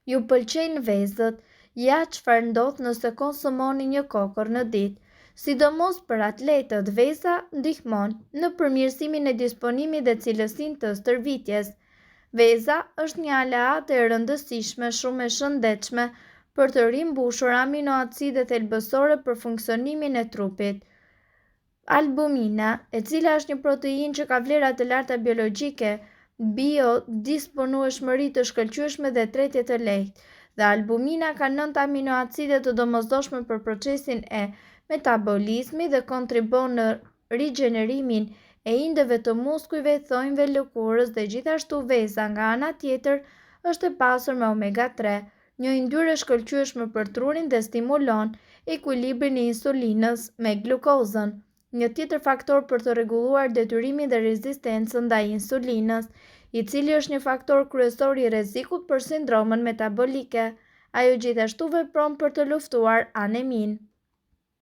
Ju pëlqejnë vezët? Ja çfarë ndodh nëse konsumoni një kokër në ditë. Sidomos për atletët, veza ndihmon në përmirësimin e disponimit dhe cilësinë të stërvitjes. Veza është një aleate e rëndësishme, shumë e shëndetshme për të rimbushur aminoacide thelbësore për funksionimin e trupit. Albumina, e cila është një proteinë që ka vlera të larta biologjike, biodisponueshmëri të shkëlqyeshme dhe tretje të lehtë, dhe albumina ka 9 aminoacide të domosdoshme për procesin e metabolizmit dhe kontribon në rigjenerimin e indeve të muskujve, thonjve, lëkurës dhe gjithashtu veza nga ana tjetër është e pasur me omega 3, një yndyrë e shkëlqyeshme për trurin dhe stimulon ekuilibrin e insulinës me glukozën, një tjetër faktor për të rregulluar detyrimin dhe rezistencën ndaj insulinës, i cili është një faktor kryesor i rrezikut për sindromën metabolike. Ajo gjithashtu vepron për të luftuar anemin.